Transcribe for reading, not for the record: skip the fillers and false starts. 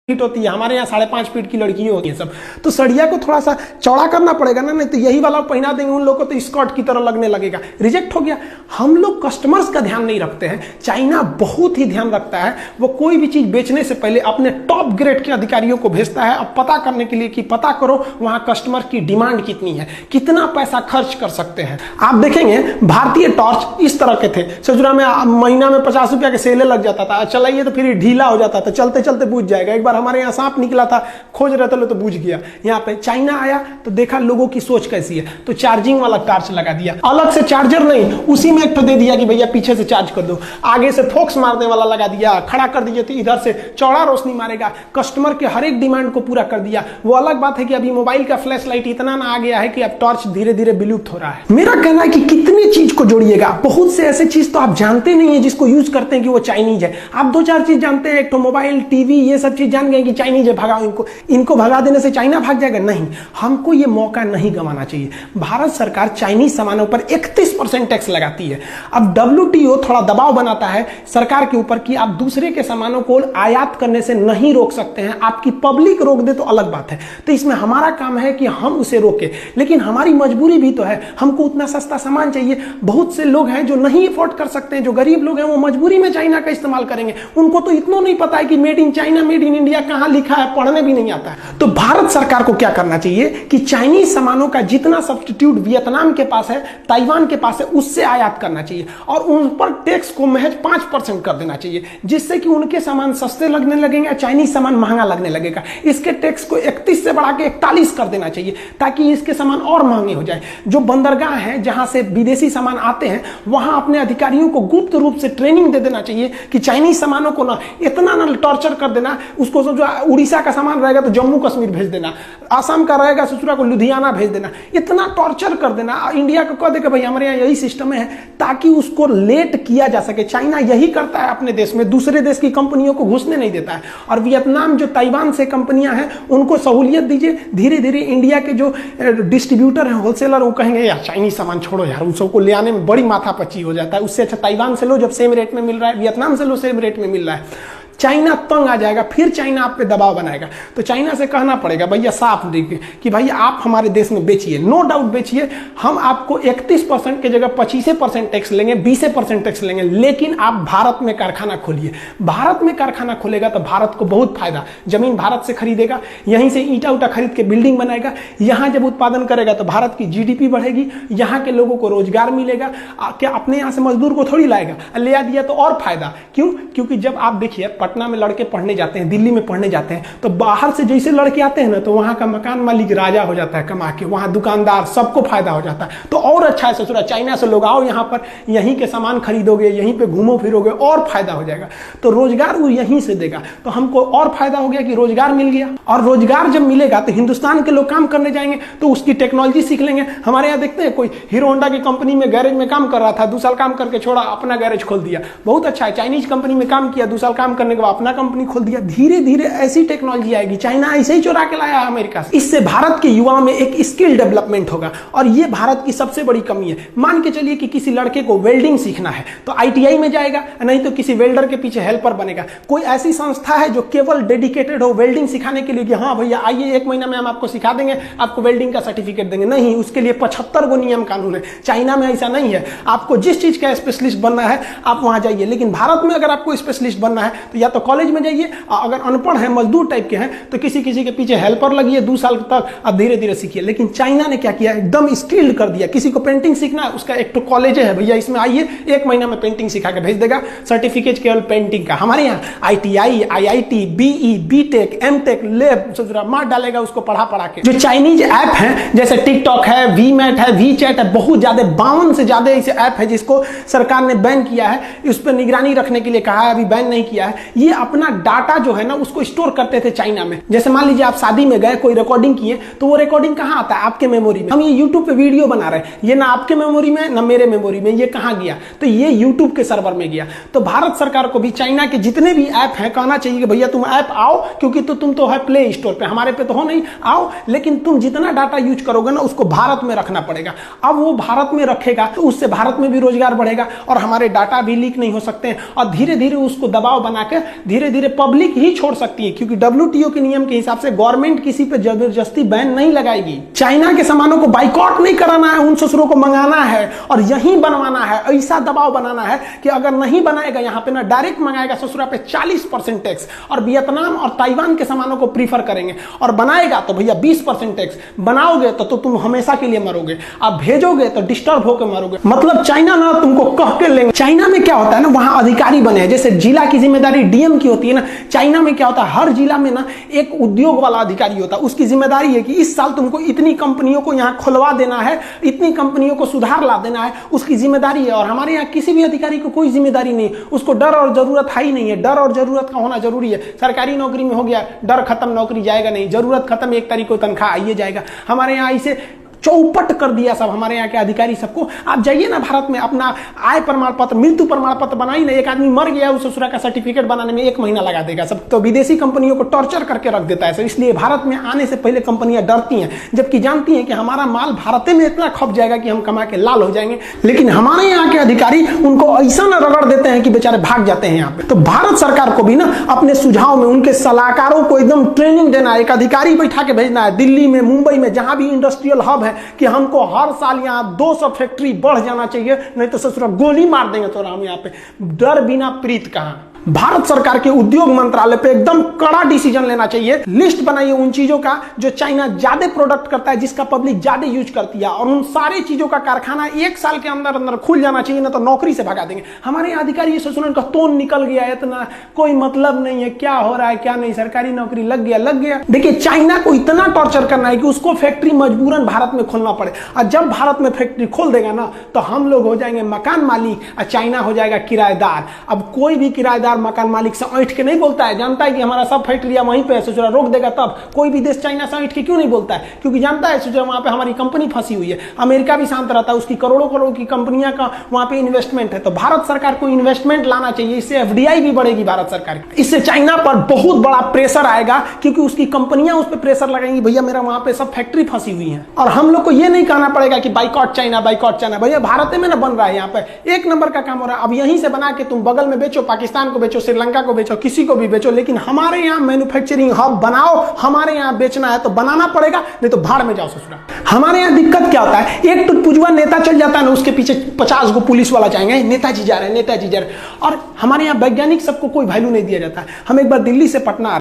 Feet होती है, हमारे यहाँ 5.5 फीट की लड़की होती है सब। तो सड़िया को थोड़ा सा चौड़ा करना पड़ेगा ना, नहीं तो यही वाला पहना देंगे उन लोगों को तो स्कर्ट की तरह लगने लगेगा, रिजेक्ट हो गया। हम लोग कस्टमर्स का ध्यान नहीं रखते हैं, चाइना बहुत ही ध्यान रखता है। वो कोई भी चीज बेचने से पहले अपने टॉप ग्रेड के अधिकारियों को भेजता है अब पता करने के लिए कि पता करो वहां कस्टमर की डिमांड कितनी है, कितना पैसा खर्च कर सकते हैं। आप देखेंगे भारतीय टॉर्च इस तरह के थे, ससुरा में महीना में 50 रुपया के सेले लग जाता था, चलाइए तो फिर ढीला हो जाता था, चलते चलते बुझ जाएगा। एक बार हमारे यहाँ सांप निकला था, खोज रहे थे तो बुझ गया। यहाँ पे चाइना आया तो देखा लोगों की सोच कैसी है, तो चार्जिंग वाला टॉर्च लगा दिया, अलग से चार्जर नहीं, उसी में एक तो दे दिया कि भैया पीछे से चार्ज कर दो, आगे से फोक्स मारने वाला लगा दिया, खड़ा कर दीजिए तो इधर से चौड़ा रोशनी मारेगा, कस्टमर के हर एक डिमांड को पूरा कर दिया। वो अलग बात है कि अभी मोबाइल का फ्लैश लाइट इतना ना आ गया है कि अब टॉर्च धीरे धीरे विलुप्त हो रहा है। मेरा कहना है कि कितनी चीज को जोड़िएगा, बहुत से ऐसे चीज तो आप जानते नहीं है जिसको यूज करते हैं कि वो चाइनीज है। आप 2-4 चीज जानते हैं, एक तो मोबाइल, टीवी, ये सब चीज जान गए कि चाइनीज है, भगाओ इनको भगा देने से चाइना भाग जाएगा। नहीं, हमको ये मौका नहीं गंवाना चाहिए। भारत सरकार चाइनीज सामानों पर 31% टैक्स लगाती है। अब WTO थोड़ा दबाव बनाता है सरकार के ऊपर कि आप दूसरे के सामानों को आयात करने से नहीं रोक सकते हैं, आपकी पब्लिक रोक दे तो अलग बात है। तो इसमें हमारा काम है कि हम उसे रोके, लेकिन हमारी मजबूरी भी तो है, हमको उतना सस्ता सामान चाहिए। बहुत से लोग हैं जो नहीं अफोर्ड कर सकते हैं, जो गरीब लोग हैं वो मजबूरी में चाइना का इस्तेमाल करेंगे। उनको तो इतना नहीं पता है कि made in China, made in India कहां लिखा है, पढ़ने भी नहीं आता है। तो भारत सरकार को क्या करना चाहिए कि चाइनीज सामानों का जितना सब्स्टिट्यूट वियतनाम के पास है, ताइवान के पास है, उससे आयात करना चाहिए और उन पर टैक्स को महज 5% कर देना चाहिए, जिससे कि उनके सामान सस्ते लगने लगेंगे, चाइनीज सामान महंगा लगने लगेगा। इसके टैक्स को 31 से बढ़ा के 41 कर देना चाहिए ताकि इसके सामान और महंगे हो जाए। जो बंदरगाह है जहां से विदेशी सामान आते हैं, वहां अपने अधिकारियों को गुप्त रूप से ट्रेनिंग दे देना चाहिए कि चाइनीज सामानों को ना इतना ना टॉर्चर कर देना, उसको जो उड़ीसा का सामान रहेगा तो जम्मू कश्मीर भेज देना, आसाम का रहेगा ससुरा को लुधियाना भेज देना, इतना टॉर्चर कर देना। इंडिया को कह देगा भाई हमारे यहाँ यही सिस्टम है, ताकि उसको लेट किया जा सके। चाइना यही करता है अपने देश में, दूसरे देश की कंपनियों को घुसने नहीं देता है। और वियतनाम जो ताइवान से कंपनियां हैं उनको सहूलियत दीजिए, धीरे धीरे इंडिया के जो डिस्ट्रीब्यूटर हैं, होलसेलर, वो कहेंगे यार चाइनीज सामान छोड़ो यार, उन सबको ले आने में बड़ी माथापच्ची हो जाता है, उससे अच्छा ताइवान से लो, जब सेम रेट में मिल रहा है, वियतनाम से लो सेम रेट में मिल रहा है। चाइना तंग आ जाएगा, फिर चाइना आप पे दबाव बनाएगा। तो चाइना से कहना पड़ेगा भैया साफ देखिए कि भैया आप हमारे देश में बेचिए, नो डाउट बेचिए, हम आपको 31% की जगह 25% टैक्स लेंगे, 20% टैक्स लेंगे, लेकिन आप भारत में कारखाना खोलिए। भारत में कारखाना खोलेगा तो भारत को बहुत फायदा, जमीन भारत से खरीदेगा, यहीं से ईटा उटा खरीद के बिल्डिंग बनाएगा, यहां जब उत्पादन करेगा तो भारत की GDP बढ़ेगी, यहां के लोगों को रोजगार मिलेगा। क्या अपने यहां से मजदूर को थोड़ी लाएगा, ले आ दिया तो और फायदा। क्यों? क्योंकि जब आप देखिए पटना में लड़के पढ़ने जाते हैं, दिल्ली में पढ़ने जाते हैं, तो बाहर से जैसे लड़के आते हैं ना, तो वहां का मकान मालिक राजा हो जाता है कमा के, वहां दुकानदार, सबको फायदा हो जाता है। तो और अच्छा है ससुरा, चाइना से लोग आओ यहाँ पर, यहीं के सामान खरीदोगे, यहीं पे घूमो फिरोगे, और फायदा हो जाएगा। तो रोजगार वो यहीं से देगा, तो हमको और फायदा हो गया कि रोजगार मिल गया। और रोजगार जब मिलेगा तो हिंदुस्तान के लोग काम करने जाएंगे, तो उसकी टेक्नोलॉजी सीख लेंगे। हमारे यहाँ देखते हैं कोई हीरो होंडा की कंपनी में गैरेज में काम कर रहा था, 2 साल काम करके छोड़ा, अपना गैरेज खोल दिया, बहुत अच्छा है। चाइनीज कंपनी में काम किया, 2 साल काम करने के बाद अपना कंपनी खोल दिया। धीरे धीरे ऐसी टेक्नोलॉजी आएगी, चाइना ऐसे ही चुरा के लाया अमेरिका से। इससे भारत के युवाओं में एक स्किल डेवलपमेंट होगा, और ये भारत की सबसे बड़ी कमी है। मान के चलिए कि किसी लड़के को वेल्डिंग सीखना है तो ITI में जाएगा, नहीं तो किसी वेल्डर के पीछे हेल्पर बनेगा। कोई ऐसी संस्था है जो केवल डेडिकेटेड हो वेल्डिंग सिखाने के लिए कि हाँ भैया आइए 1 महीना में हम आपको सिखा देंगे, आपको वेल्डिंग का सर्टिफिकेट देंगे? नहीं, उसके लिए 75 गो नियम कानून है। चाइना में ऐसा नहीं है, आपको जिस चीज का स्पेशलिस्ट बनना है आप वहां जाइए। लेकिन भारत में अगर आपको स्पेशलिस्ट बनना है तो या तो कॉलेज में जाइए, अगर अनपढ़ है, मजदूर टाइप के हैं, तो किसी के पीछे हेल्पर लगिए 2 साल तक, अब धीरे धीरे सीखिए। लेकिन चाइना ने क्या किया, एकदम स्किल्ड कर दिया। किसी को पेंटिंग सीखना है, उसका एक तो कॉलेज है भैया, इसमें आइए 1 महीना में पेंटिंग सिखा के भेज देगा, सर्टिफिकेट केवल पेंटिंग का। हमारे यहाँ ITI, IIT, BE, BTech, MTech, lab मार डालेगा उसको पढ़ा के। जो चाइनीज ऐप है जैसे टिकटॉक है, वीमैट है, वीचैट है, बहुत ज्यादा 52 से ज्यादा ऐसे ऐप है जिसको सरकार ने बैन किया है, उस पर निगरानी रखने के लिए कहा है, अभी बैन नहीं किया है। ये अपना डाटा जो है ना उसको स्टोर करते थे चाइना में। जैसे मान लीजिए आप शादी में गए, कोई रिकॉर्डिंग किए, तो वो रिकॉर्डिंग कहां आता है? आपके मेमोरी में। हम ये यूट्यूब पे वीडियो बना रहे हैं, ये ना आपके मेमोरी में ना मेरे मेमोरी में, ये कहां गया? तो ये यूट्यूब के सर्वर में गया। तो भारत सरकार को भी चाइना के जितने भी ऐप हैं कहना चाहिए कि भैया तुम ऐप आओ, क्योंकि तुम तो है प्ले स्टोर पे, हमारे पे तो हो नहीं, आओ, लेकिन तुम जितना डाटा यूज करोगे ना उसको भारत में रखना पड़ेगा। अब वो भारत में रखेगा तो उससे भारत में भी रोजगार बढ़ेगा और हमारे डाटा भी लीक नहीं हो सकते हैं। और धीरे धीरे उसको दबाव बना के धीरे धीरे पब्लिक ही छोड़ सकती है, क्योंकि WTO के नियम के हिसाब से गवर्नमेंट किसी पे जबरदस्ती बैन नहीं लगाएगी। चाइना के सामानों को बाइकआउट नहीं कराना है, उन ससुरों को मंगाना है और यहीं बनवाना है। ऐसा दबाव बनाना है कि अगर नहीं बनाएगा यहाँ पे ना, डायरेक्ट मंगाएगा ससुरा पे 40% टैक्स, और वियतनाम और ताइवान के सामानों को प्रीफर करेंगे, और बनाएगा तो भैया 20% टैक्स। बनाओगे तो तुम हमेशा के लिए मरोगे, आप भेजोगे तो डिस्टर्ब होकर मरोगे। मतलब चाइना ना तुमको कह के लेंगे। चाइना में क्या होता है ना, वहां अधिकारी बने हैं, जैसे जिला की जिम्मेदारी DM की होती है ना, चाइना में क्या होता है, हर जिला में ना एक उद्योग वाला अधिकारी होता है। उसकी जिम्मेदारी है कि इस साल तुमको इतनी कंपनियों को यहाँ खुलवा देना है, इतनी कंपनियों को सुधार ला देना है, उसकी जिम्मेदारी है। और हमारे यहाँ किसी भी अधिकारी को कोई जिम्मेदारी नहीं, उसको डर और जरूरत है ही नहीं है। डर और जरूरत का होना जरूरी है। सरकारी नौकरी में हो गया, डर खत्म, नौकरी जाएगा नहीं, जरूरत खत्म, 1 तारीख को तनख्वाह आइए जाएगा। हमारे यहाँ इसे चौपट कर दिया सब, हमारे यहाँ के अधिकारी सबको। आप जाइए ना भारत में, अपना आय प्रमाण पत्र, मृत्यु प्रमाण पत्र बनाइए ना, एक आदमी मर गया, उस ससुरा का सर्टिफिकेट बनाने में 1 महीना लगा देगा सब। तो विदेशी कंपनियों को टॉर्चर करके रख देता है सब। इसलिए भारत में आने से पहले कंपनियां डरती हैं, जबकि जानती हैं कि हमारा माल भारत में इतना खप जाएगा कि हम कमा के लाल हो जाएंगे। लेकिन हमारे यहाँ के अधिकारी उनको ऐसा ना रगड़ देते हैं कि बेचारे भाग जाते हैं यहाँ पे। तो भारत सरकार को भी ना अपने सुझाव में उनके सलाहकारों को एकदम ट्रेनिंग देना है, एक अधिकारी बैठा के भेजना है दिल्ली में, मुंबई में, जहां भी इंडस्ट्रियल हब है, कि हमको हर साल यहाँ 200 फैक्ट्री बढ़ जाना चाहिए, नहीं तो ससुरा गोली मार देंगे तोरा हम यहाँ पे। डर बिना प्रीत कहाँ। भारत सरकार के उद्योग मंत्रालय पे एकदम कड़ा डिसीजन लेना चाहिए। लिस्ट बनाइए उन चीजों का जो चाइना ज्यादा प्रोडक्ट करता है, जिसका पब्लिक ज्यादा यूज करती है, और उन सारी चीजों का कारखाना 1 साल के अंदर अंदर खुल जाना चाहिए, ना तो नौकरी से भगा देंगे। हमारे अधिकारी ये सोचना का तोन निकल गया है, इतना कोई मतलब नहीं है, क्या हो रहा है क्या नहीं, सरकारी नौकरी लग गया। देखिए चाइना को इतना टॉर्चर करना है कि उसको फैक्ट्री मजबूरन भारत में खोलना पड़े, और जब भारत में फैक्ट्री खोल देगा ना, तो हम लोग हो जाएंगे मकान मालिक और चाइना हो जाएगा किराएदार। अब कोई भी किराएदार मकान मालिक से ऐंठ के नहीं बोलता है, जानता है कि हमारा सब फैक्ट्रियां वहीं पे है, सोचरा रोक देगा तब। कोई भी देश चाइना से ऐंठ के क्यों नहीं बोलता है, क्योंकि जानता है सोचरा वहां पे हमारी कंपनी फंसी हुई है। अमेरिका भी शांत रहता है, उसकी करोड़ों करोड़ की कंपनियां का वहां पे इन्वेस्टमेंट है। तो भारत सरकार को इन्वेस्टमेंट लाना चाहिए, इससे FDI भी बढ़ेगी भारत सरकार की। इससे चाइना पर बहुत बड़ा प्रेशर आएगा, क्योंकि उसकी कंपनियां उस पर प्रेशर लगाएंगी, भैया मेरा वहां पे सब फैक्ट्री फंसी हुई है। और हम लोग को यह नहीं कहना पड़ेगा कि बाइकआउट चाइना, बाइकआउट चाइना। भैया भारत में ना बन रहा है, यहाँ पे 1 नंबर का काम हो रहा है। अब यहीं से बना के तुम बगल में बेचो, पाकिस्तान को बेचो, श्रीलंका को बेचो, किसी को भी बेचो, लेकिन हमारे यहाँ मैन्युफैक्चरिंग हब बनाओ। हमारे यहाँ बेचना है तो बनाना पड़ेगा, नहीं तो भाड़ में जाओ ससुरा। हमारे यहाँ दिक्कत क्या होता है, एक टुटपुजुआ नेता चल जाता है ना, उसके पीछे 50 गो पुलिस वाला जाएंगे, नेताजी जा रहे हैं, नेताजी जा रहे हैं। और हमारे यहाँ वैज्ञानिक सबको कोई वैल्यू नहीं दिया जाता है। हम एक बार दिल्ली से पटना